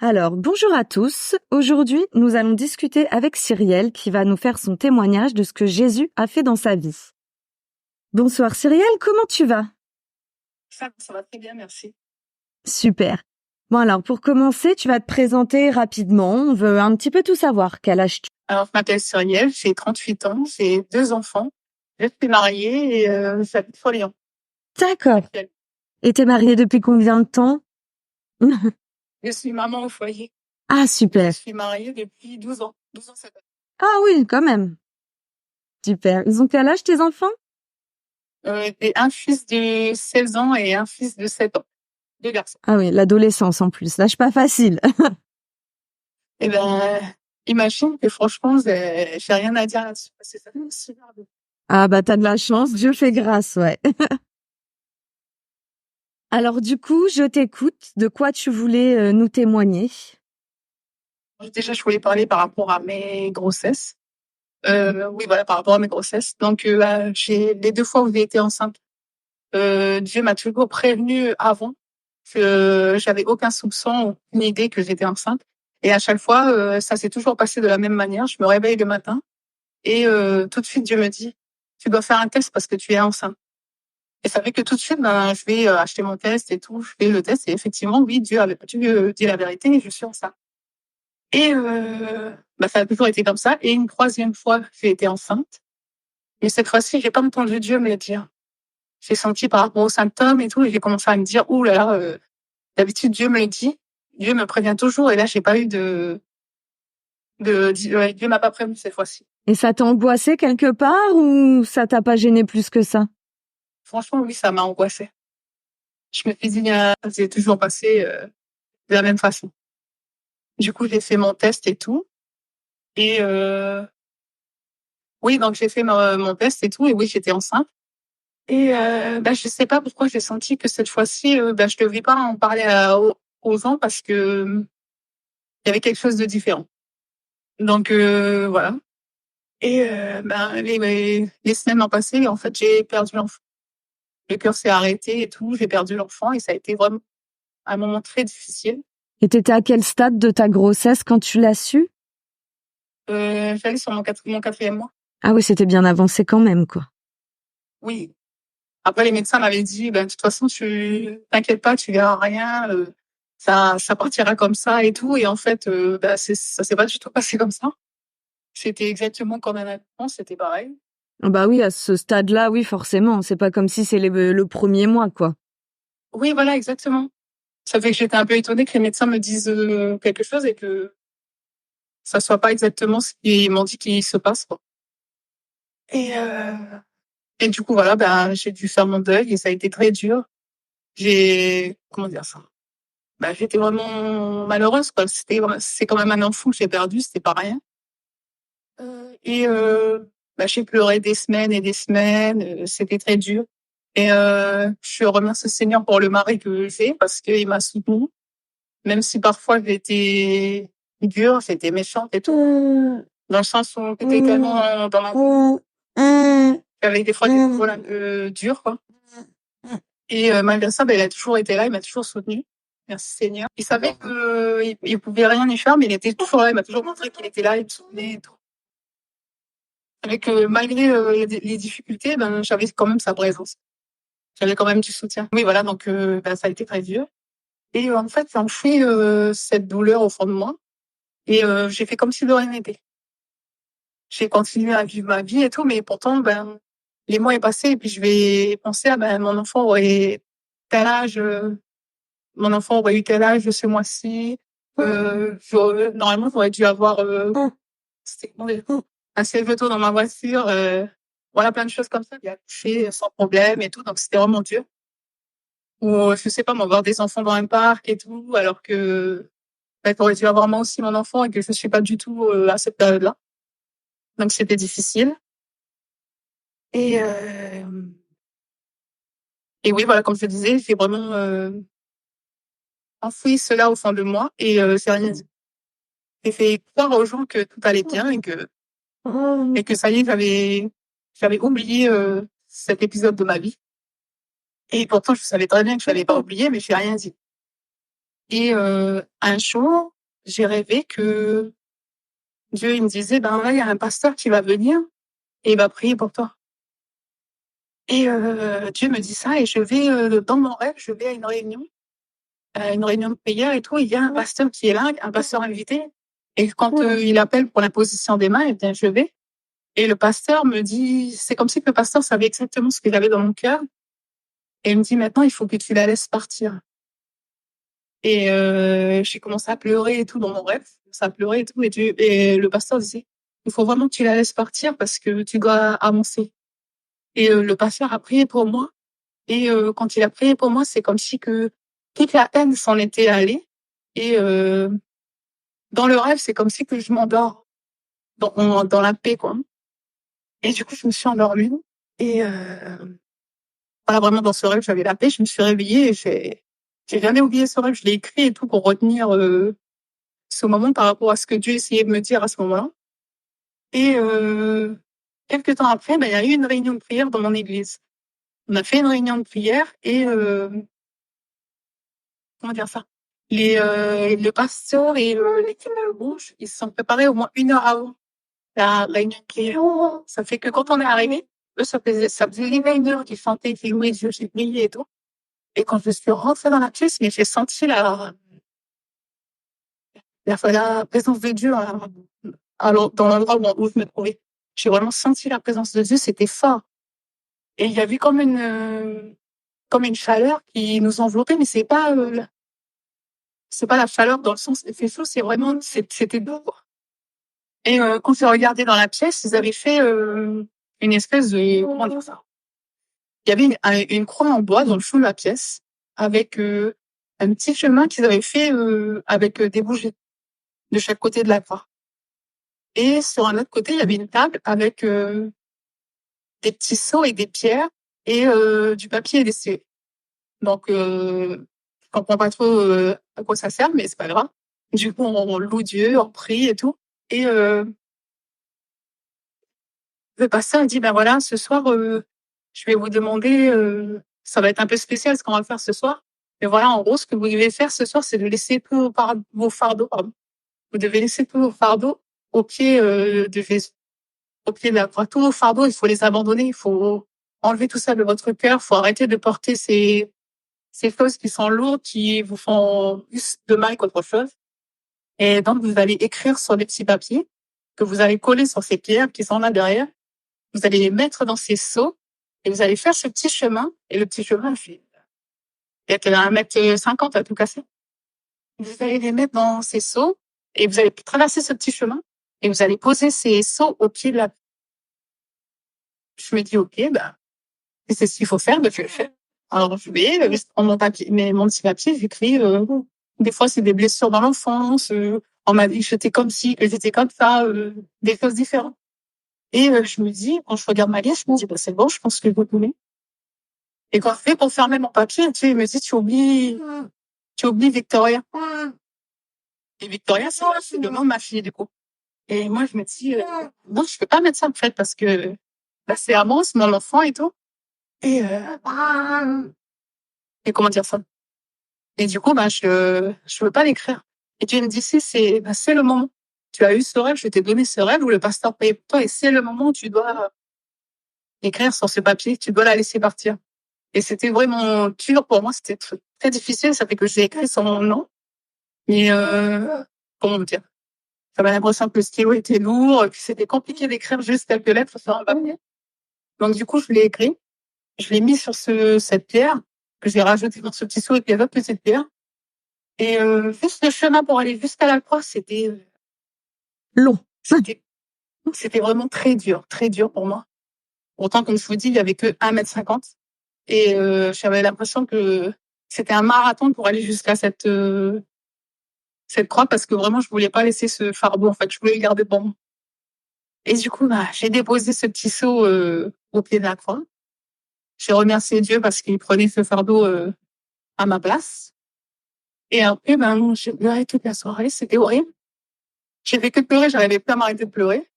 Alors, bonjour à tous. Aujourd'hui, nous allons discuter avec Cyrielle qui va nous faire son témoignage de ce que Jésus a fait dans sa vie. Bonsoir Cyrielle, comment tu vas? Ça va très bien, merci. Super. Bon alors, pour commencer, tu vas te présenter rapidement. On veut un petit peu tout savoir. Quel âge tu as? Alors, je m'appelle Cyrielle, j'ai 38 ans, j'ai 2 enfants. Je suis mariée et j'habite Lyon. D'accord. Et t'es mariée depuis combien de temps? Je suis maman au foyer. Ah, Je super. suis mariée depuis 12 ans. 12 ans, cette année. Ah oui, quand même. Super. Ils ont quel âge tes enfants? J'ai un fils de 16 ans et un fils de 7 ans. 2 garçons. Ah oui, l'adolescence en plus. Lâche pas facile. Eh ben, imagine que franchement, j'ai rien à dire là-dessus. Parce que ça fait super bien. Ah bah t'as de la chance, Dieu fait grâce, ouais. Alors du coup, je t'écoute. De quoi tu voulais nous témoigner? Déjà, je voulais parler par rapport à mes grossesses. Oui, voilà, par rapport à mes grossesses. Donc, j'ai les 2 fois où j'ai été enceinte. Dieu m'a toujours prévenue avant que j'avais aucun soupçon, aucune idée que j'étais enceinte. Et à chaque fois, ça s'est toujours passé de la même manière. Je me réveille le matin et tout de suite Dieu me dit: «Tu dois faire un test parce que tu es enceinte». Et ça fait que tout de suite, je vais acheter mon test et tout. Je fais le test et effectivement, oui, Dieu dit la vérité et je suis enceinte. Et ça a toujours été comme ça. Et une troisième fois, j'ai été enceinte. Mais cette fois-ci, j'ai pas entendu Dieu me le dire. J'ai senti par rapport aux symptômes et tout, et j'ai commencé à me dire: «Ouh là là, d'habitude Dieu me le dit, Dieu me prévient toujours et là j'ai pas eu ouais, Dieu m'a pas prévenu cette fois-ci». Et ça t'a angoissé quelque part ou ça t'a pas gêné plus que ça? Franchement, oui, ça m'a angoissée. Je me suis dit: «Ça s'est toujours passé, de la même façon». Du coup, j'ai fait mon test et tout et oui, donc j'ai fait mon test et tout et oui, j'étais enceinte et je sais pas pourquoi j'ai senti que cette fois-ci, je devais pas en parler aux gens parce que, il y avait quelque chose de différent. Donc voilà. Et les semaines ont passé et en fait, j'ai perdu l'enfant. Le cœur s'est arrêté et tout, j'ai perdu l'enfant et ça a été vraiment un moment très difficile. Et t'étais à quel stade de ta grossesse quand tu l'as su? J'allais sur mon 4e mois. Ah oui, c'était bien avancé quand même, quoi. Oui. Après, les médecins m'avaient dit: «De toute façon, tu t'inquiète pas, tu verras rien, ça partira comme ça et tout» et en fait, ça s'est pas du tout passé comme ça. C'était exactement comme un accouchement, c'était pareil. Ah bah oui, à ce stade-là, oui, forcément. C'est pas comme si c'est le premier mois, quoi. Oui, voilà, exactement. Ça fait que j'étais un peu étonnée que les médecins me disent, quelque chose et que ça soit pas exactement ce qu'ils m'ont dit qu'il se passe, quoi. Et du coup, voilà, j'ai dû faire mon deuil et ça a été très dur. Comment dire ça? J'étais vraiment malheureuse, quoi. C'est quand même un enfant que j'ai perdu, c'était pas rien. Et j'ai pleuré des semaines et des semaines, c'était très dur. Et je remercie le Seigneur pour le mari que j'ai parce qu'il m'a soutenue, même si parfois j'étais dure, j'étais méchante et tout. Dans le sens où j'étais tellement dans ma j'avais des fois des paroles un peu dures, quoi. Et malgré ça, il a toujours été là, il m'a toujours soutenue. Merci Seigneur. Il savait que il pouvait rien y faire, mais il était toujours là, il m'a toujours montré qu'il était là, il me soutenait et tout. Avec malgré les difficultés, j'avais quand même sa présence. J'avais quand même du soutien. Oui, voilà, donc ça a été très dur. Et en fait, j'ai enfoui cette douleur au fond de moi et j'ai fait comme si de rien n'était. J'ai continué à vivre ma vie et tout, mais pourtant, les mois est passé et puis je vais penser mon enfant aurait tel âge, mon enfant aurait eu tel âge ce mois-ci. Normalement, j'aurais dû avoir c'était comment dire? Un CFE dans ma voiture, voilà, plein de choses comme ça. Il a accouché sans problème et tout, donc c'était vraiment dur. Ou je sais pas moi, voir des enfants dans un parc et tout, alors que j'aurais dû avoir moi aussi mon enfant et que je suis pas du tout à cette période-là. Donc c'était difficile. Et oui, voilà, comme je disais, j'ai vraiment enfoui cela au fond de moi et j'ai rien dit. J'ai fait croire aux gens que tout allait bien et que ça y est, j'avais oublié cet épisode de ma vie. Et pourtant, je savais très bien que je l'avais pas oublié, mais j'ai rien dit. Et un jour, j'ai rêvé que Dieu, il me disait, ben là, il y a un pasteur qui va venir et il va prier pour toi. Et Dieu me dit ça et je vais, dans mon rêve, je vais à une réunion de prière et tout. Il y a un pasteur qui est là, un pasteur invité. Et quand il appelle pour la position des mains, eh bien, je vais. Et le pasteur me dit, c'est comme si que le pasteur savait exactement ce qu'il avait dans mon cœur. Et il me dit, maintenant, il faut que tu la laisses partir. Et j'ai commencé à pleurer et tout dans mon rêve. Ça a pleuré et tout. Et le pasteur disait, il faut vraiment que tu la laisses partir parce que tu dois avancer. Et le pasteur a prié pour moi. Et quand il a prié pour moi, c'est comme si que toute la haine s'en était allée. Et dans le rêve, c'est comme si que je m'endors dans la paix, quoi. Et du coup, je me suis endormie. Et voilà, vraiment dans ce rêve, j'avais la paix. Je me suis réveillée et j'ai jamais oublié ce rêve. Je l'ai écrit et tout pour retenir ce moment par rapport à ce que Dieu essayait de me dire à ce moment-là. Et quelques temps après, ben, il y a eu une réunion de prière dans mon église. On a fait une réunion de prière et comment dire ça? Le pasteur et l'équipe de louange, ils se sont préparés au moins 1 heure avant la réunion de prière. Ça fait que quand on est arrivé, eux, ça faisait 1 heure qu'ils chantaient, qu'ils louaient Dieu, j'ai prié et tout. Et quand je suis rentrée dans la pièce, mais j'ai senti la présence de Dieu alors, dans l'endroit où je me trouvais. J'ai vraiment senti la présence de Dieu, c'était fort. Et il y avait comme une chaleur qui nous enveloppait, mais c'est pas la chaleur dans le sens il fait chaud, c'est vraiment c'était beau, quoi. Et quand j'ai regardé dans la pièce, ils avaient fait une espèce de comment dire ça? Il y avait une croix en bois dans le fond de la pièce avec un petit chemin qu'ils avaient fait avec des bougies de chaque côté de la croix. Et sur un autre côté, il y avait une table avec des petits seaux et des pierres et du papier laissé. Donc, je comprends pas trop à quoi ça sert, mais c'est pas grave. Du coup, on loue Dieu, on prie et tout. Et le pasteur dit, ben voilà, ce soir, je vais vous demander, ça va être un peu spécial ce qu'on va faire ce soir. Mais voilà, en gros, ce que vous devez faire ce soir, c'est de laisser tous vos fardeaux, pardon. Vous devez laisser tous vos fardeaux au pied de Jésus, au pied de la croix. Tous vos fardeaux, il faut les abandonner, il faut enlever tout ça de votre cœur, il faut arrêter de porter ces choses qui sont lourdes, qui vous font plus de mal qu'autre chose. Et donc, vous allez écrire sur des petits papiers que vous allez coller sur ces pierres qui sont là derrière. Vous allez les mettre dans ces seaux et vous allez faire ce petit chemin. Et le petit chemin, il fait 1,50 m à tout casser. Vous allez les mettre dans ces seaux et vous allez traverser ce petit chemin et vous allez poser ces seaux au pied de la... Je me dis, OK, ben, c'est ce qu'il faut faire, ben, je le fais. Alors, je vais prendre mon petit papier, j'écris, des fois, c'est des blessures dans l'enfance, on m'a dit que j'étais comme ci, que j'étais comme ça, des choses différentes. Et je me dis, quand je regarde ma liste, je me dis, bah, c'est bon, je pense que je vais trouver. Et quand je fais pour fermer mon papier, tu sais, il me dit, tu oublies Victoria. Et Victoria, c'est le nom de ma fille, du coup. Et moi, je me dis, non, je peux pas mettre ça, en fait, parce que, bah, c'est à moi, c'est mon enfant et tout. Et comment dire ça? Et du coup, bah, je veux pas l'écrire. Et Dieu me dit, si, c'est le moment. Tu as eu ce rêve, je t'ai donné ce rêve où le pasteur paye pour toi et c'est le moment où tu dois écrire sur ce papier, tu dois la laisser partir. Et c'était vraiment dur pour moi, c'était très difficile, ça fait que j'ai écrit son nom. Mais, comment dire? J'avais l'impression que le stylo était lourd, que c'était compliqué d'écrire juste quelques lettres sur un papier. Donc, du coup, je l'ai écrit. Je l'ai mis sur cette pierre que j'ai rajoutée dans ce petit seau et puis il y avait une petite pierre. Et juste le chemin pour aller jusqu'à la croix, c'était Long. c'était vraiment très dur pour moi. Pourtant, comme je vous dis, il y avait que 1,50 m. Et j'avais l'impression que c'était un marathon pour aller jusqu'à cette croix parce que vraiment, je voulais pas laisser ce fardeau. En fait, je voulais le garder pour moi. Et du coup, bah, j'ai déposé ce petit seau au pied de la croix. J'ai remercié Dieu parce qu'il prenait ce fardeau à ma place. Et après, ben, j'ai pleuré toute la soirée. C'était horrible. J'ai fait que pleurer. J'arrivais pas à m'arrêter de pleurer.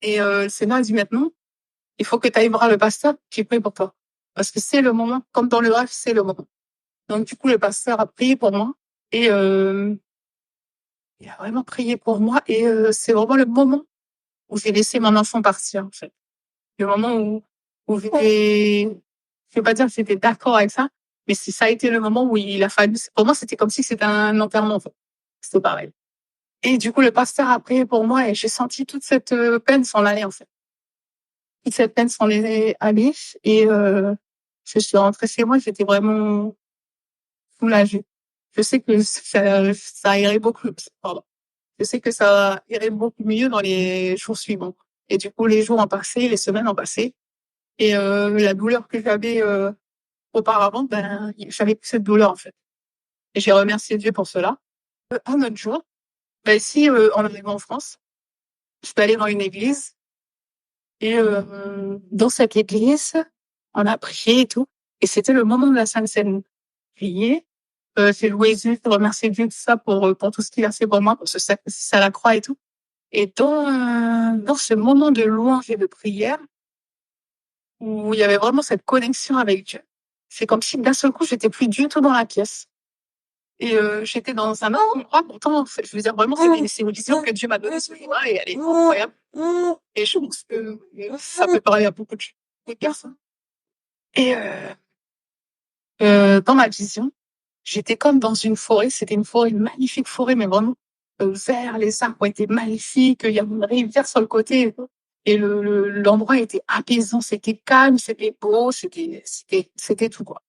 Et le Seigneur a dit maintenant, il faut que tu ailles voir le pasteur qui prie pour toi. Parce que c'est le moment. Comme dans le rêve, c'est le moment. Donc, du coup, le pasteur a prié pour moi. Et il a vraiment prié pour moi. Et c'est vraiment le moment où j'ai laissé mon enfant partir, en fait. Le moment où je vais pas dire que j'étais d'accord avec ça, mais ça a été le moment où il a fallu, pour moi, c'était comme si c'était un enterrement, en fait. C'était pareil. Et du coup, le pasteur a prié pour moi et j'ai senti toute cette peine s'en aller, en fait. Toute cette peine s'en est allée et je suis rentrée chez moi, j'étais vraiment soulagée. Je sais que ça irait beaucoup, pardon. Je sais que ça irait beaucoup mieux dans les jours suivants. Et du coup, les jours ont passé, les semaines ont passé. Et la douleur que j'avais auparavant, ben, j'avais plus cette douleur, en fait. Et j'ai remercié Dieu pour cela. Un autre jour, ben, ici, en arrivant en France, je suis allée dans une église. Et dans cette église, on a prié et tout. Et c'était le moment de la Sainte Seine. Prier. J'ai loué Dieu, j'ai remercié Dieu de ça pour tout ce qu'il a fait pour moi, pour ce sacrifice à la croix et tout. Et dans ce moment de louange et de prière, où il y avait vraiment cette connexion avec Dieu, c'est comme si d'un seul coup, j'étais plus du tout dans la pièce. Et j'étais dans un autre endroit, pourtant, je veux dire, vraiment, c'est une vision que Dieu m'a donnée ce jour-là, et elle est incroyable. Et je pense que ça peut parler à beaucoup de personnes. Et dans ma vision, j'étais comme dans une forêt, c'était une forêt, une magnifique forêt, mais vraiment vert, les arbres étaient magnifiques, il y avait une rivière sur le côté, et l'endroit était apaisant, c'était calme, c'était beau, c'était tout, quoi.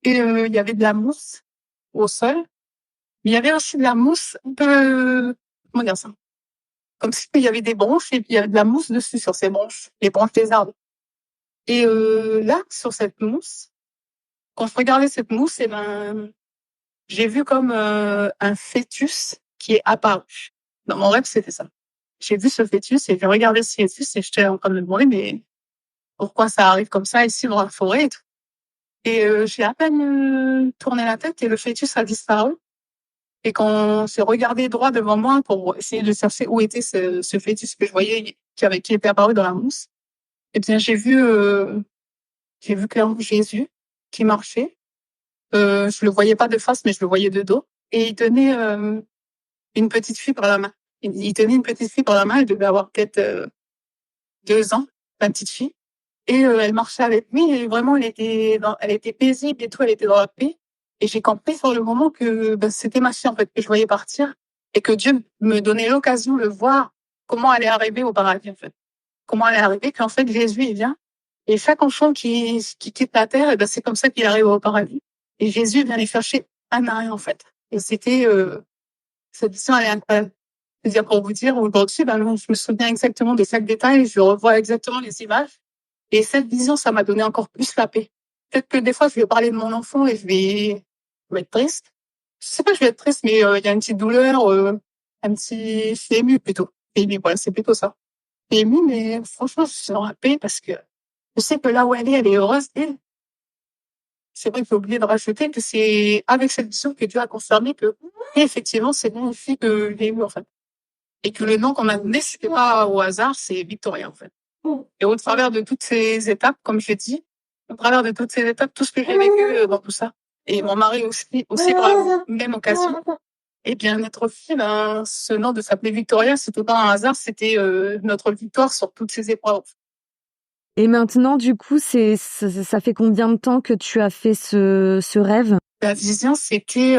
Et il y avait de la mousse au sol, mais il y avait aussi de la mousse un peu, comment dire ça? Comme s'il y avait des branches et puis il y avait de la mousse dessus sur ces branches, les branches des arbres. Et là, sur cette mousse, quand je regardais cette mousse, eh ben, j'ai vu comme un fœtus qui est apparu. Dans mon rêve, c'était ça. J'ai vu ce fœtus et j'ai regardé ce fœtus et j'étais en train de me demander, mais pourquoi ça arrive comme ça ici dans la forêt et tout. Et j'ai à peine tourné la tête et le fœtus a disparu. Et quand j'ai regardé droit devant moi pour essayer de chercher où était ce fœtus que je voyais qui était apparu dans la mousse, eh bien j'ai vu clairement Jésus qui marchait. Je le voyais pas de face, mais je le voyais de dos. Et il tenait une petite fille par la main. Il tenait une petite fille par la main. Elle devait avoir peut-être 2 ans, la petite fille. Et elle marchait avec lui. Et vraiment, elle était paisible et tout. Elle était dans la paix. Et j'ai compris sur le moment que c'était ma fille en fait que je voyais partir et que Dieu me donnait l'occasion de voir comment elle est arrivée au paradis en fait. Comment elle est arrivée, qu'en fait Jésus il vient et chaque enfant qui quitte la terre, et c'est comme ça qu'il arrive au paradis. Et Jésus vient les chercher un à un en fait. Et c'était cette vision elle est incroyable. C'est-à-dire pour vous dire aujourd'hui, je me souviens exactement de chaque détail, je revois exactement les images. Et cette vision, ça m'a donné encore plus la paix. Peut-être que des fois, je vais parler de mon enfant et je vais être triste. Je sais pas, je vais être triste, mais il y a une petite douleur, je suis émue plutôt. Émue, voilà, c'est plutôt ça. Je suis émue, mais franchement, je suis dans la paix parce que je sais que là où elle est heureuse. Et c'est vrai que j'ai oublié de rajouter que c'est avec cette vision que Dieu a confirmé que, effectivement, c'est une fille que j'ai eue, en fait. Et que le nom qu'on a donné, c'était pas au hasard, c'est Victoria, en fait. Et au travers de toutes ces étapes, comme je l'ai dit, au travers de toutes ces étapes, tout ce que j'ai vécu dans tout ça, et mon mari aussi par la même occasion, eh bien, notre fille, ce nom de s'appeler Victoria, c'était pas un hasard, c'était notre victoire sur toutes ces épreuves. Et maintenant, du coup, ça fait combien de temps que tu as fait ce rêve? La vision, c'était...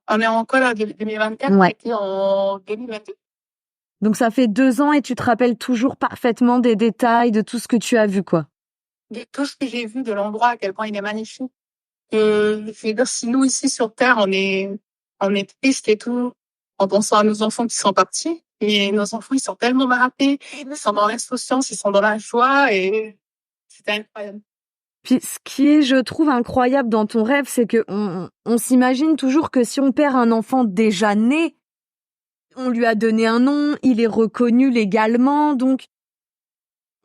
on est encore là, 2024, Ouais. c'était en 2022. Donc ça fait 2 ans et tu te rappelles toujours parfaitement des détails de tout ce que tu as vu, quoi. De tout ce que j'ai vu de l'endroit, à quel point il est magnifique. Je veux dire, si nous, ici, sur Terre, on est triste et tout, en pensant à nos enfants qui sont partis, mais nos enfants, ils sont tellement marqués, ils sont dans l'insouciance, ils sont dans la joie, et c'était incroyable. Puis ce qui est, je trouve, incroyable dans ton rêve, c'est que on s'imagine toujours que si on perd un enfant déjà né, on lui a donné un nom, il est reconnu légalement, donc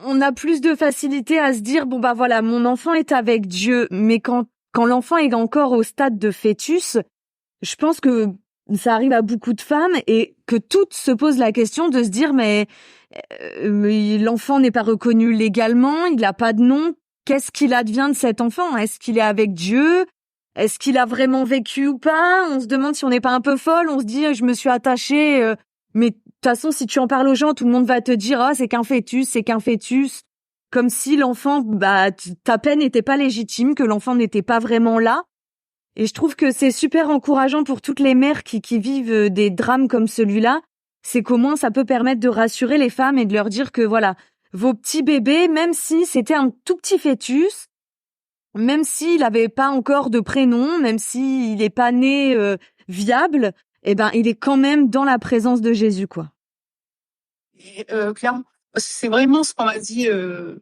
on a plus de facilité à se dire bon bah voilà, mon enfant est avec Dieu, mais quand l'enfant est encore au stade de fœtus, je pense que ça arrive à beaucoup de femmes et que toutes se posent la question de se dire mais l'enfant n'est pas reconnu légalement, il n'a pas de nom, qu'est-ce qu'il advient de cet enfant? Est-ce qu'il est avec Dieu? est-ce qu'il a vraiment vécu ou pas? On se demande si on n'est pas un peu folle. On se dit, je me suis attachée. Mais de toute façon, si tu en parles aux gens, tout le monde va te dire, ah, c'est qu'un fœtus, c'est qu'un fœtus. Comme si l'enfant, ta peine n'était pas légitime, que l'enfant n'était pas vraiment là. Et je trouve que c'est super encourageant pour toutes les mères qui vivent des drames comme celui-là. C'est qu'au moins, ça peut permettre de rassurer les femmes et de leur dire que voilà, vos petits bébés, même si c'était un tout petit fœtus, même s'il avait pas encore de prénom, même s'il est pas né viable, eh ben il est quand même dans la présence de Jésus, quoi. Et, clairement, parce que c'est vraiment ce qu'on m'a dit, je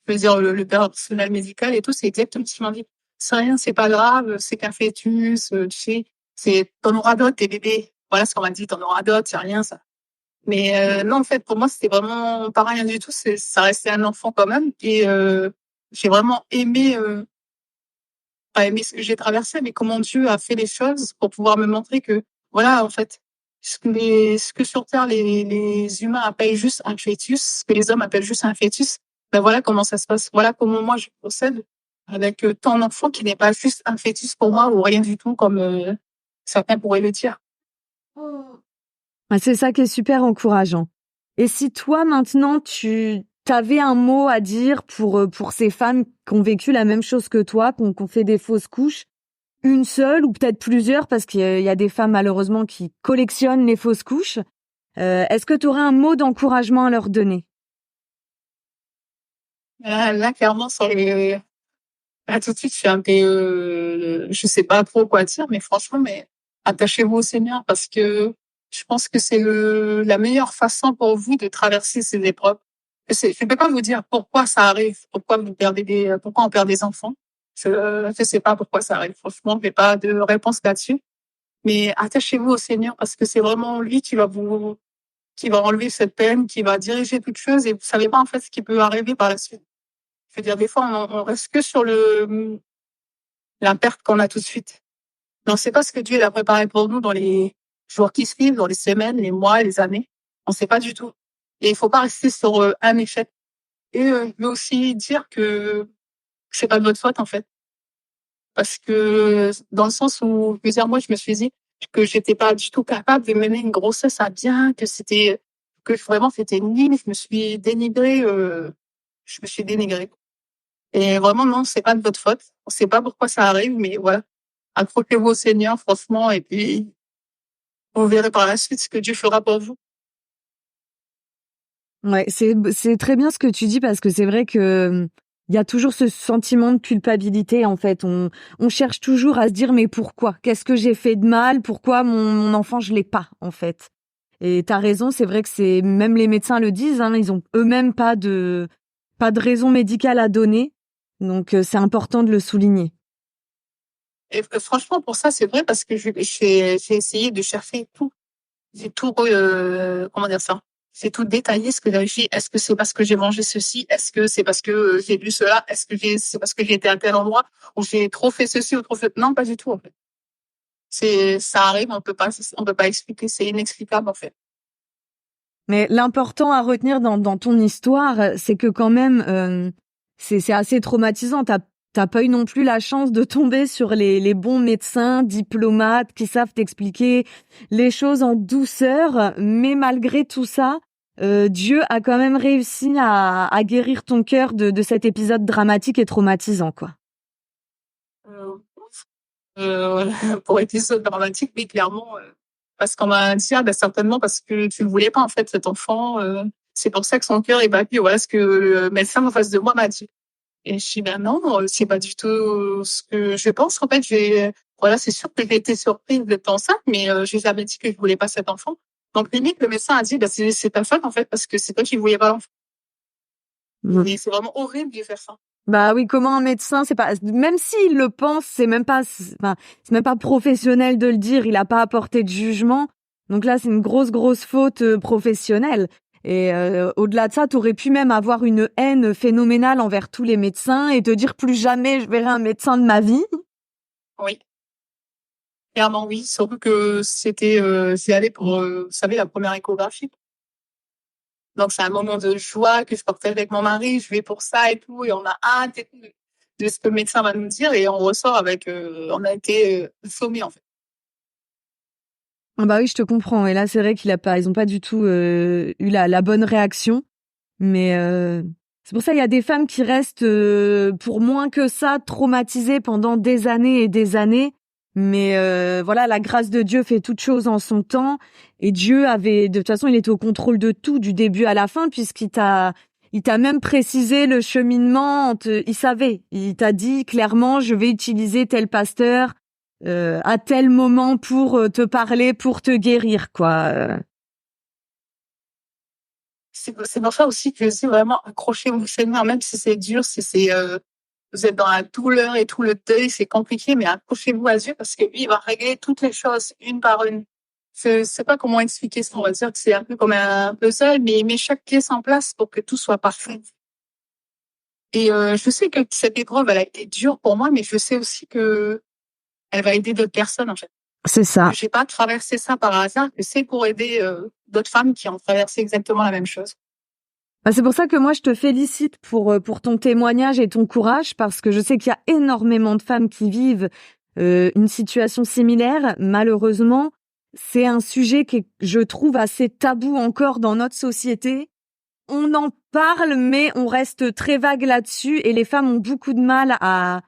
veux dire le personnel médical et tout, c'est exactement ce qu'ils m'ont dit. C'est rien, c'est pas grave, c'est qu'un fœtus, tu sais, t'en auras d'autres tes bébés. Voilà ce qu'on m'a dit, t'en auras d'autres, c'est rien ça. Mais non, en fait, pour moi, c'était vraiment pas rien du tout. Ça restait un enfant quand même. Et j'ai vraiment aimé, pas aimé ce que j'ai traversé, mais comment Dieu a fait les choses pour pouvoir me montrer que, voilà, en fait, ce que sur Terre les humains appellent juste un fœtus, ce que les hommes appellent juste un fœtus, ben voilà comment ça se passe. Voilà comment moi je procède avec ton enfant qui n'est pas juste un fœtus pour moi ou rien du tout comme certains pourraient le dire. C'est ça qui est super encourageant. Et si toi, maintenant, tu avais un mot à dire pour ces femmes qui ont vécu la même chose que toi, qui ont fait des fausses couches, une seule ou peut-être plusieurs, parce qu'il y a des femmes malheureusement qui collectionnent les fausses couches, est-ce que tu aurais un mot d'encouragement à leur donner? Là clairement, là, tout de suite, je suis un peu, je sais pas trop quoi dire, mais franchement, mais attachez-vous au Seigneur parce que je pense que c'est la meilleure façon pour vous de traverser ces épreuves. Je peux pas vous dire pourquoi ça arrive, pourquoi on perd des enfants. Je sais pas pourquoi ça arrive. Franchement, j'ai pas de réponse là-dessus. Mais attachez-vous au Seigneur parce que c'est vraiment lui qui va enlever cette peine, qui va diriger toutes choses et vous savez pas en fait ce qui peut arriver par la suite. Je veux dire, des fois, on reste que sur la perte qu'on a tout de suite. Mais on ne sait pas ce que Dieu a préparé pour nous dans les jours qui suivent, dans les semaines, les mois, les années. On ne sait pas du tout. Et il faut pas rester sur un échec. Et je veux aussi dire que c'est pas de votre faute, en fait. Parce que dans le sens où, je veux dire, moi, je me suis dit que j'étais pas du tout capable de mener une grossesse à bien, que vraiment c'était nul. Je me suis dénigrée. Et vraiment, non, c'est pas de votre faute. On sait pas pourquoi ça arrive, mais voilà. Accrochez-vous au Seigneur, franchement, et puis vous verrez par la suite ce que Dieu fera pour vous. Ouais, c'est très bien ce que tu dis parce que c'est vrai que il y a toujours ce sentiment de culpabilité en fait. On cherche toujours à se dire mais pourquoi? Qu'est-ce que j'ai fait de mal? Pourquoi mon enfant je l'ai pas en fait? Et t'as raison, c'est vrai que c'est même les médecins le disent, hein, ils ont eux-mêmes pas de raison médicale à donner. Donc c'est important de le souligner. Et franchement, pour ça, c'est vrai parce que j'ai essayé de chercher tout. J'ai tout, comment dire ça? J'ai tout détaillé ce que j'ai réussi. Est-ce que c'est parce que j'ai mangé ceci? Est-ce que c'est parce que j'ai lu cela? C'est parce que j'ai été à tel endroit ou j'ai trop fait ceci ou trop fait... Non, pas du tout, en fait. Ça arrive, on peut pas expliquer. C'est inexplicable, en fait. Mais l'important à retenir dans ton histoire, c'est que quand même, c'est assez traumatisant. T'as pas eu non plus la chance de tomber sur les bons médecins, diplomates qui savent t'expliquer les choses en douceur. Mais malgré tout ça, Dieu a quand même réussi à guérir ton cœur de cet épisode dramatique et traumatisant, quoi. Euh, pour épisode dramatique, mais clairement, parce qu'on m'a dit, ah, ben, certainement parce que tu ne voulais pas, en fait, cet enfant, c'est pour ça que son cœur est battu. Voilà ce que le médecin en face de moi m'a dit. Et je dis, ben non, c'est pas du tout ce que je pense. En fait, voilà, c'est sûr que j'ai été surprise d'être enceinte, mais j'ai jamais dit que je voulais pas cet enfant. Donc, limite, le médecin a dit, ben, c'est ta faute, en fait, parce que c'est toi qui voulais pas l'enfant. Mmh. Et c'est vraiment horrible de faire ça. Bah oui, comment un médecin, c'est pas, même s'il le pense, enfin, c'est même pas professionnel de le dire, il a pas apporté de jugement. Donc là, c'est une grosse faute professionnelle. Et au-delà de ça, t'aurais pu même avoir une haine phénoménale envers tous les médecins et te dire plus jamais je verrai un médecin de ma vie. Oui. Clairement, oui. Surtout que j'y allais pour, vous savez, la première échographie. Donc, c'est un moment de joie que je partage avec mon mari. Je vais pour ça et tout. Et on a hâte et tout. de ce que le médecin va nous dire et on ressort avec, on a été sommés en fait. Ah bah oui, je te comprends. Et là, c'est vrai ils ont pas du tout eu la bonne réaction. Mais c'est pour ça il y a des femmes qui restent pour moins que ça traumatisées pendant des années et des années. Mais voilà, la grâce de Dieu fait toute chose en son temps. Et Dieu avait, de toute façon, il était au contrôle de tout du début à la fin, il t'a même précisé le cheminement. Il savait, il t'a dit clairement, je vais utiliser tel pasteur à tel moment pour te parler, pour te guérir, quoi. C'est pour ça aussi que je dis vraiment accrochez-vous au Seigneur, même si c'est dur, si c'est vous êtes dans la douleur et tout le deuil, c'est compliqué, mais accrochez-vous à Dieu parce que lui, il va régler toutes les choses une par une. Je sais pas comment expliquer ça. On va dire que c'est un peu comme un puzzle, mais il met chaque pièce en place pour que tout soit parfait. Et je sais que cette épreuve, elle a été dure pour moi, mais je sais aussi que elle va aider d'autres personnes en fait. C'est ça. J'ai pas traversé ça par hasard, que c'est pour aider d'autres femmes qui ont traversé exactement la même chose. Bah, c'est pour ça que moi je te félicite pour ton témoignage et ton courage, parce que je sais qu'il y a énormément de femmes qui vivent une situation similaire. Malheureusement, c'est un sujet qui est, je trouve, assez tabou encore dans notre société. On en parle, mais on reste très vague là-dessus, et les femmes ont beaucoup de mal à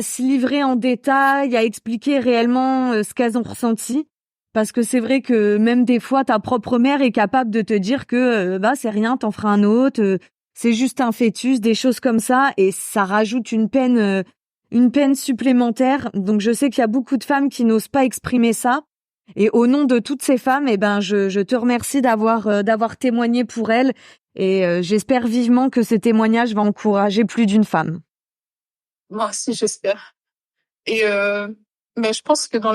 se livrer en détail, à expliquer réellement ce qu'elles ont ressenti. Parce que c'est vrai que même des fois, ta propre mère est capable de te dire que bah c'est rien, t'en feras un autre, c'est juste un fœtus, des choses comme ça, et ça rajoute une peine supplémentaire. Donc je sais qu'il y a beaucoup de femmes qui n'osent pas exprimer ça. Et au nom de toutes ces femmes, eh ben je te remercie d'avoir témoigné pour elles, et j'espère vivement que ce témoignage va encourager plus d'une femme. Moi aussi, j'espère. Et mais je pense que dans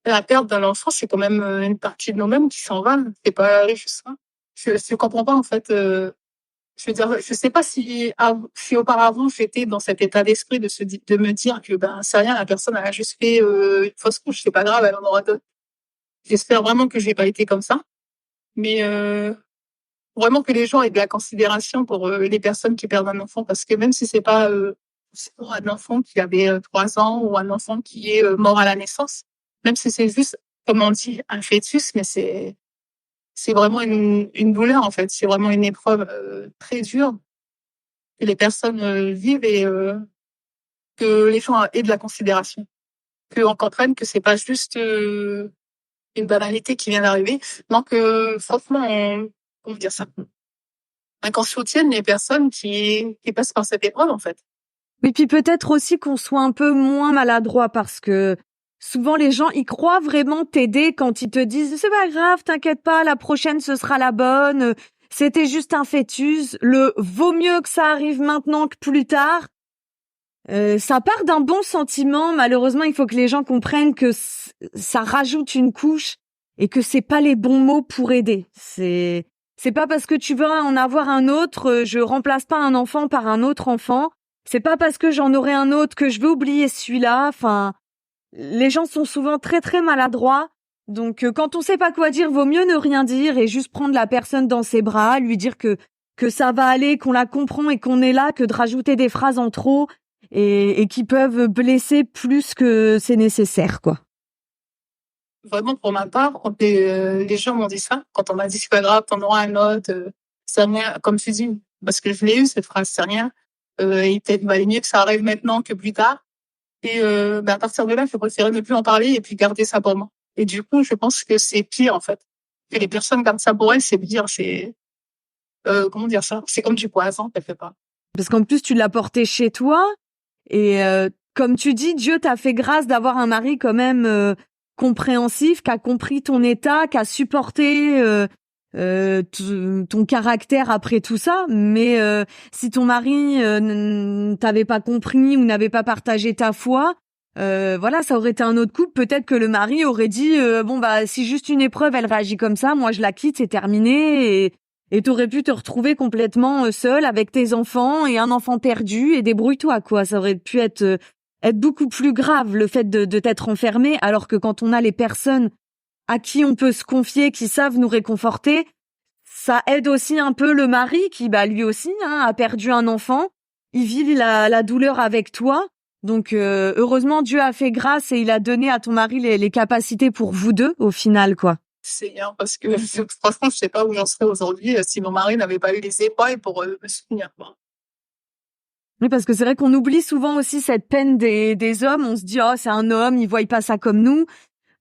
la perte d'un enfant, c'est quand même une partie de nous-mêmes qui s'en va. C'est pas juste ça. Je comprends pas en fait. Je veux dire, je sais pas si auparavant j'étais dans cet état d'esprit de me dire que ben c'est rien, la personne elle a juste fait une fausse couche, c'est pas grave, elle en aura d'autres. J'espère vraiment que j'ai pas été comme ça, mais vraiment que les gens aient de la considération pour les personnes qui perdent un enfant, parce que même si c'est pas c'est pour un enfant qui avait 3 ans ou un enfant qui est mort à la naissance, même si c'est juste, comme on dit, un fœtus, mais c'est vraiment une douleur en fait, c'est vraiment une épreuve très dure que les personnes vivent, et que les gens aient de la considération, qu'on comprenne que c'est pas juste une banalité qui vient d'arriver, non, que franchement, comment dire ça, qu'on soutienne les personnes qui passent par cette épreuve en fait. Et puis peut-être aussi qu'on soit un peu moins maladroit, parce que souvent les gens y croient vraiment t'aider quand ils te disent c'est pas grave, t'inquiète pas, la prochaine ce sera la bonne, c'était juste un fœtus, le vaut mieux que ça arrive maintenant que plus tard. Ça part d'un bon sentiment. Malheureusement, il faut que les gens comprennent que ça rajoute une couche et que c'est pas les bons mots pour aider. C'est pas parce que tu veux en avoir un autre, je remplace pas un enfant par un autre enfant. C'est pas parce que j'en aurai un autre que je vais oublier celui-là. Enfin, les gens sont souvent très très maladroits. Donc quand on sait pas quoi dire, vaut mieux ne rien dire et juste prendre la personne dans ses bras, lui dire que ça va aller, qu'on la comprend et qu'on est là, que de rajouter des phrases en trop et qui peuvent blesser plus que c'est nécessaire, quoi. Vraiment, pour ma part, quand les gens m'ont dit ça, quand on m'a dit c'est pas grave, t'en auras un autre, c'est rien, comme tu dis, parce que je l'ai eu cette phrase, c'est rien, il peut-être valait mieux que ça arrive maintenant que plus tard. Et à partir de là, je préférais ne plus en parler et puis garder ça pour moi. Et du coup, je pense que c'est pire en fait. Que les personnes comme ça pour elles, c'est pire, c'est comment dire ça, c'est comme du poison quelque part. Parce qu'en plus, tu l'as porté chez toi et comme tu dis, Dieu t'a fait grâce d'avoir un mari quand même compréhensif, qui a compris ton état, qui a supporté ton caractère après tout ça. Mais si ton mari t'avait pas compris ou n'avait pas partagé ta foi, voilà, ça aurait été un autre couple. Peut-être que le mari aurait dit bon bah si juste une épreuve elle réagit comme ça, moi je la quitte, c'est terminé. Et t'aurais pu te retrouver complètement seule avec tes enfants et un enfant perdu, et débrouille-toi, quoi. Ça aurait pu être beaucoup plus grave, le fait de t'être enfermé, alors que quand on a les personnes à qui on peut se confier, qui savent nous réconforter, ça aide aussi un peu le mari qui, bah, lui aussi, a perdu un enfant. il vit la douleur avec toi. Donc heureusement Dieu a fait grâce et il a donné à ton mari les capacités pour vous deux au final quoi. Seigneur, parce que franchement, je sais pas où j'en serais aujourd'hui si mon mari n'avait pas eu les épaules pour me soutenir, quoi. Oui, parce que c'est vrai qu'on oublie souvent aussi cette peine des hommes. On se dit oh c'est un homme, il voit pas ça comme nous.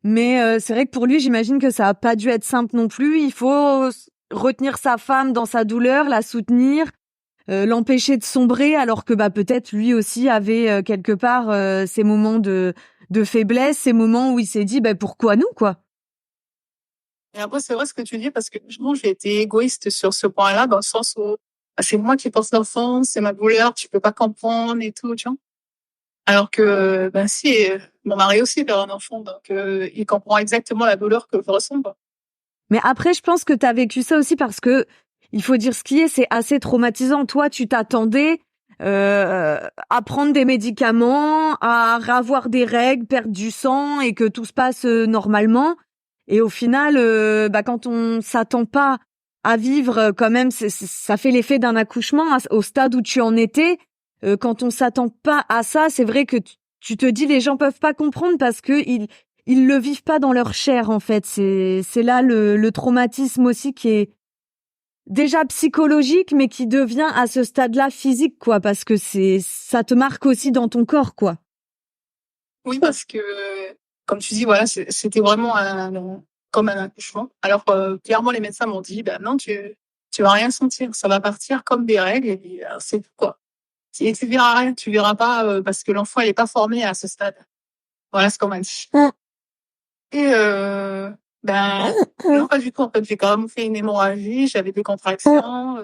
Mais c'est vrai que pour lui, j'imagine que ça a pas dû être simple non plus. Il faut retenir sa femme dans sa douleur, la soutenir, l'empêcher de sombrer, alors que bah peut-être lui aussi avait quelque part ces moments de faiblesse, ces moments où il s'est dit bah pourquoi nous quoi. Et après, c'est vrai ce que tu dis, parce que franchement, j'ai été égoïste sur ce point-là, dans le sens où c'est moi qui porte l'enfant, c'est ma douleur, tu peux pas comprendre et tout, tu vois. Alors que, ben si, mon mari aussi il a un enfant, donc il comprend exactement la douleur que je ressens, quoi. Mais après, je pense que t'as vécu ça aussi parce que il faut dire ce qui est, c'est assez traumatisant. Toi, tu t'attendais à prendre des médicaments, à avoir des règles, perdre du sang et que tout se passe normalement. Et au final, bah quand on s'attend pas à vivre quand même, ça fait l'effet d'un accouchement au stade où tu en étais. Quand on s'attend pas à ça, c'est vrai que tu te dis les gens peuvent pas comprendre parce que ils le vivent pas dans leur chair en fait. C'est là le traumatisme aussi qui est déjà psychologique mais qui devient à ce stade-là physique quoi parce que ça te marque aussi dans ton corps quoi. Oui, parce que, comme tu dis, voilà, c'était vraiment comme un accouchement. Alors, clairement, les médecins m'ont dit, ben non, tu vas rien sentir. Ça va partir comme des règles et c'est tout, quoi. Et tu verras rien. Tu verras pas, parce que l'enfant, il est pas formé à ce stade. Voilà ce qu'on m'a dit. Et, ben, non, pas du tout. En fait, j'ai quand même fait une hémorragie. J'avais des contractions,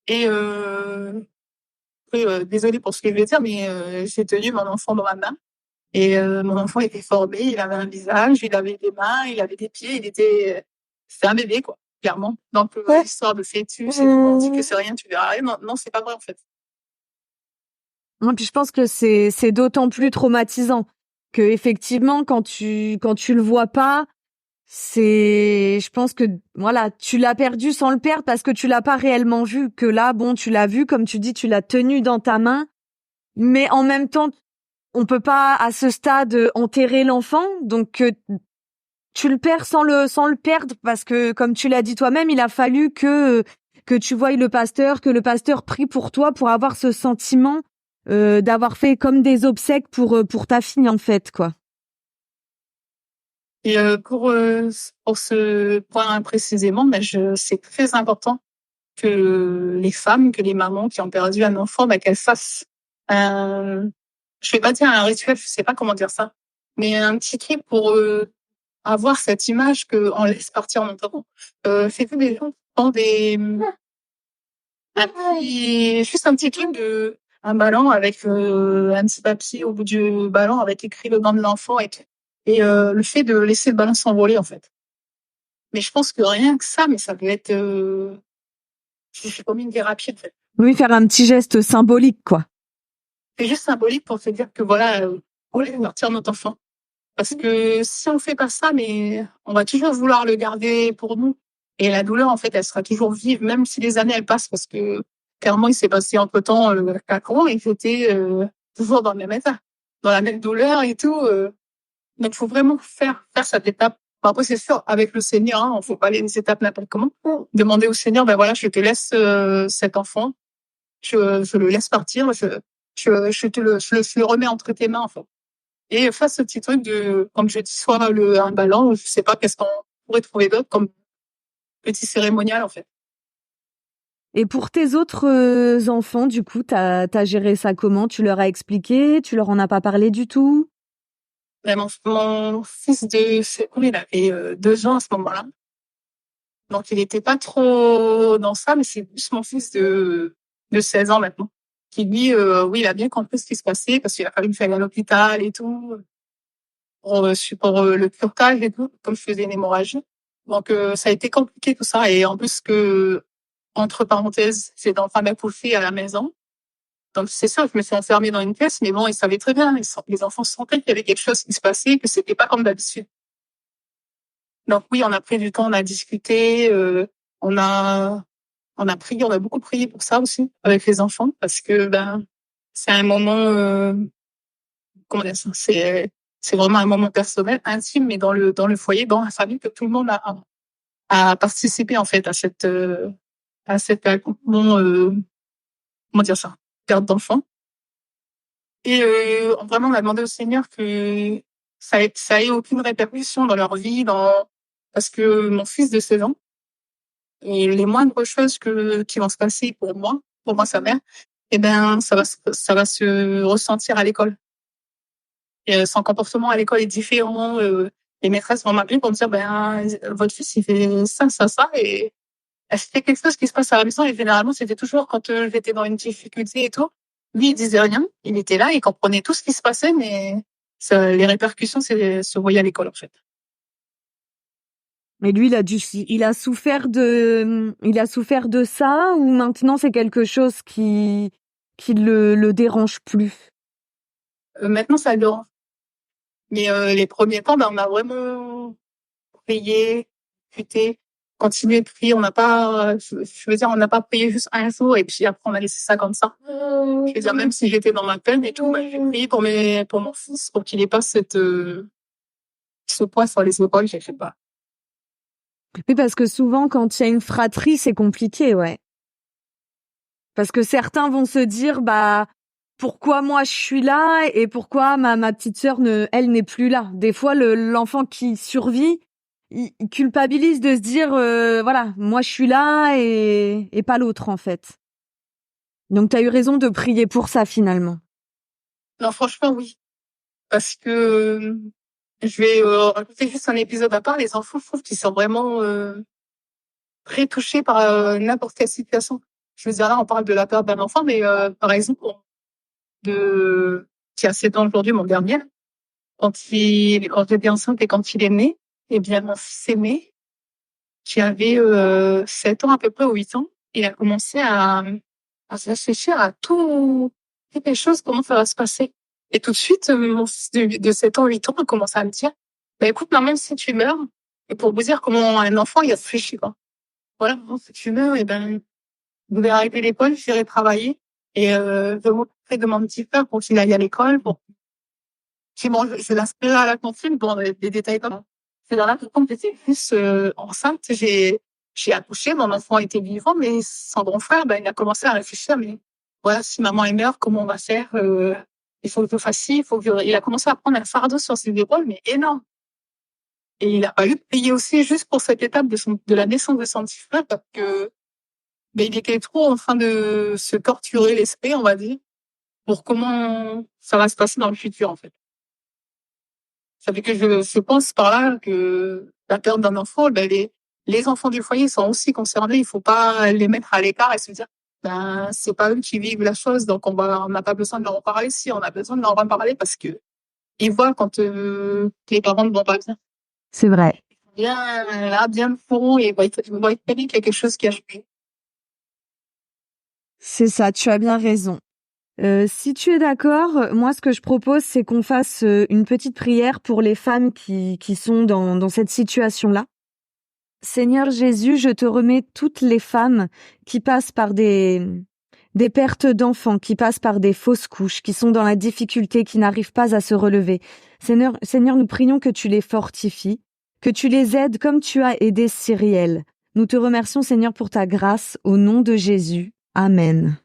et, après, désolée pour ce que je vais dire, mais, j'ai tenu mon enfant dans ma main. Et mon enfant était formé, il avait un visage, il avait des mains, il avait des pieds, c'était un bébé, quoi, clairement. Donc, l'histoire de fœtus et tout, on dit que c'est rien, tu verras rien. Non, non, c'est pas vrai, en fait. Ouais, puis je pense que c'est d'autant plus traumatisant que effectivement quand tu le vois pas, je pense que voilà, tu l'as perdu sans le perdre parce que tu l'as pas réellement vu. Que là, bon, tu l'as vu, comme tu dis, tu l'as tenu dans ta main, mais en même temps, on peut pas à ce stade enterrer l'enfant, donc tu le perds sans le perdre parce que comme tu l'as dit toi-même, il a fallu que tu voies le pasteur, que le pasteur prie pour toi pour avoir ce sentiment d'avoir fait comme des obsèques pour ta fille en fait quoi. Et pour ce point précisément, ben, c'est très important que les femmes, que les mamans qui ont perdu un enfant, ben, qu'elles fassent un, je vais pas dire un rituel, je sais pas comment dire ça, mais un petit truc pour avoir cette image qu'on laisse partir notre enfant. C'est que des gens qui font juste un petit truc un ballon avec un petit papier au bout du ballon avec écrit le nom de l'enfant et tout. Et le fait de laisser le ballon s'envoler, en fait. Mais je pense que rien que ça, mais ça peut être c'est comme une thérapie, en fait. Oui, faire un petit geste symbolique quoi. C'est juste symbolique pour se dire que voilà, on laisse partir notre enfant. Parce que si on fait pas ça, mais on va toujours vouloir le garder pour nous. Et la douleur, en fait, elle sera toujours vive, même si les années, elles passent, parce que clairement, il s'est passé entre-temps 4 ans et j'étais toujours dans le même état, dans la même douleur et tout. Donc, il faut vraiment faire cette étape. Bon, après, c'est sûr, avec le Seigneur, hein, on ne faut pas aller une étape n'importe comment. Demander au Seigneur, ben voilà, je te laisse cet enfant, je le laisse partir, je le remets entre tes mains, en fait. Et faire ce petit truc comme je dis, soit un ballon, je sais pas qu'est-ce qu'on pourrait trouver d'autre comme petit cérémonial, en fait. Et pour tes autres enfants, du coup, t'as géré ça comment? Tu leur as expliqué? Tu leur en as pas parlé du tout? Mais mon fils il avait 2 ans à ce moment-là. Donc, il était pas trop dans ça, mais c'est plus mon fils de 16 ans maintenant. Qui lui, oui, il a bien compris ce qui se passait parce qu'il a fallu me faire aller à l'hôpital et tout. Pour le curetage et tout, comme je faisais une hémorragie. Donc, ça a été compliqué tout ça. Et en plus que, entre parenthèses, c'est en train d'accoucher à la maison. Donc, c'est sûr, je me suis enfermée dans une pièce, mais bon, ils savaient très bien, les enfants sentaient qu'il y avait quelque chose qui se passait, que c'était pas comme d'habitude. Donc oui, on a pris du temps, on a discuté, on a On a prié, on a beaucoup prié pour ça aussi, avec les enfants, parce que, c'est un moment, comment dire ça? C'est vraiment un moment personnel, intime, mais dans le foyer, dans la famille, que tout le monde a participé, en fait, à cet accompagnement, comment dire ça? Garde d'enfants. Et vraiment, on a demandé au Seigneur que ça ait aucune répercussion dans leur vie, parce que mon fils de 16 ans, et les moindres choses qui vont se passer pour moi, sa mère, ça va se ressentir à l'école. Et son comportement à l'école est différent. Les maîtresses vont m'appeler pour me dire, votre fils, il fait ça, ça, ça. Et c'était quelque chose qui se passe à la maison. Et généralement, c'était toujours quand j'étais dans une difficulté et tout. Lui, il disait rien. Il était là, il comprenait tout ce qui se passait, mais les répercussions se voyaient à l'école, en fait. Mais lui, il a souffert de ça, ou maintenant c'est quelque chose qui le dérange plus? Maintenant, ça le dérange. Mais les premiers temps, on a vraiment prié, discuté, continué de prier. On n'a pas, je veux dire, on n'a pas prié juste un jour et puis après on a laissé ça comme ça. Je veux dire, même si j'étais dans ma peine et tout, j'ai prié pour mon fils, pour qu'il ait pas ce poids sur les épaules, je sais pas. Oui, parce que souvent, quand il y a une fratrie, c'est compliqué, ouais. Parce que certains vont se dire, pourquoi moi je suis là et pourquoi ma petite sœur elle n'est plus là. Des fois, l'enfant qui survit, il culpabilise de se dire, voilà, moi je suis là et pas l'autre, en fait. Donc t'as eu raison de prier pour ça, finalement. Non, franchement, oui. Parce que je vais raconter juste un épisode à part. Les enfants, je trouve qu'ils sont vraiment très touchés par n'importe quelle situation. Je veux dire, là, on parle de la perte d'un enfant, mais par exemple, qui a 7 ans aujourd'hui, mon dernier, quand j'étais enceinte et quand il est né, eh bien, mon fils aîné, qui avait 7 ans à peu près, ou 8 ans, il a commencé à réfléchir à toutes les choses, comment ça va se passer. Et tout de suite, mon fils de 7 ans, 8 ans, a commencé à me dire, écoute, maman, si tu meurs, et pour vous dire comment un enfant, il réfléchit, quoi. Voilà, maman, si tu meurs, je vais arrêter l'école, j'irai travailler, et je m'occuperai de mon petit frère pour qu'il aille à l'école, je l'inspirerai à la cantine, pour des détails comme ça. C'est dans là que quand j'étais plus enceinte, j'ai accouché, mon enfant était vivant, mais son grand frère, il a commencé à réfléchir, mais voilà, si maman est meurt, comment on va faire? Il faut que je fasse ci, il a commencé à prendre un fardeau sur ses épaules, mais énorme. Et il a fallu payer aussi juste pour cette étape de la naissance de son petit frère, parce que il était trop en train de se torturer l'esprit, on va dire, pour comment ça va se passer dans le futur, en fait. Ça fait que je pense par là que la perte d'un enfant, les enfants du foyer sont aussi concernés. Il faut pas les mettre à l'écart et se dire, c'est pas eux qui vivent la chose, donc on n'a pas besoin de leur en parler. Si, on a besoin de leur en parler parce que ils voient quand les parents ne vont pas bien. C'est vrai. Bien là, bien le fond, et ils vont être qu'il y a quelque chose qui a changé. C'est ça, tu as bien raison. Si tu es d'accord, moi ce que je propose, c'est qu'on fasse une petite prière pour les femmes qui sont dans cette situation-là. Seigneur Jésus, je te remets toutes les femmes qui passent par des pertes d'enfants, qui passent par des fausses couches, qui sont dans la difficulté, qui n'arrivent pas à se relever. Seigneur, nous prions que tu les fortifies, que tu les aides comme tu as aidé Cyrielle. Nous te remercions, Seigneur, pour ta grâce, au nom de Jésus. Amen.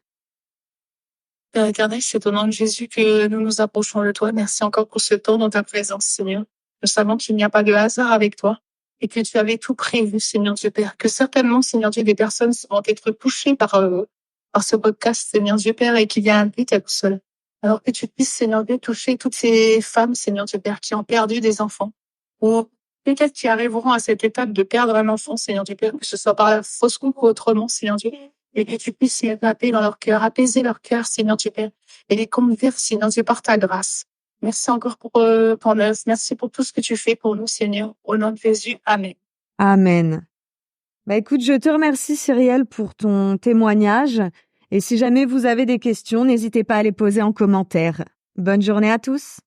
Père éternel, c'est au nom de Jésus que nous nous approchons de toi. Merci encore pour ce temps dans ta présence, Seigneur. Nous savons qu'il n'y a pas de hasard avec toi et que tu avais tout prévu, Seigneur Dieu Père. Que certainement, Seigneur Dieu, des personnes vont être touchées par ce podcast, Seigneur Dieu Père, et qu'il y a un but à tout seul. Alors que tu puisses, Seigneur Dieu, toucher toutes ces femmes, Seigneur Dieu Père, qui ont perdu des enfants, ou peut-être qui arriveront à cette étape de perdre un enfant, Seigneur Dieu Père, que ce soit par la fausse couche ou autrement, Seigneur Dieu, et que tu puisses les taper dans leur cœur, apaiser leur cœur, Seigneur Dieu Père, et les conduire, Seigneur Dieu, par ta grâce. Merci encore pour ton œuvre. Merci pour tout ce que tu fais pour nous, Seigneur. Au nom de Jésus, Amen. Amen. Écoute, je te remercie, Cyrielle, pour ton témoignage. Et si jamais vous avez des questions, n'hésitez pas à les poser en commentaire. Bonne journée à tous.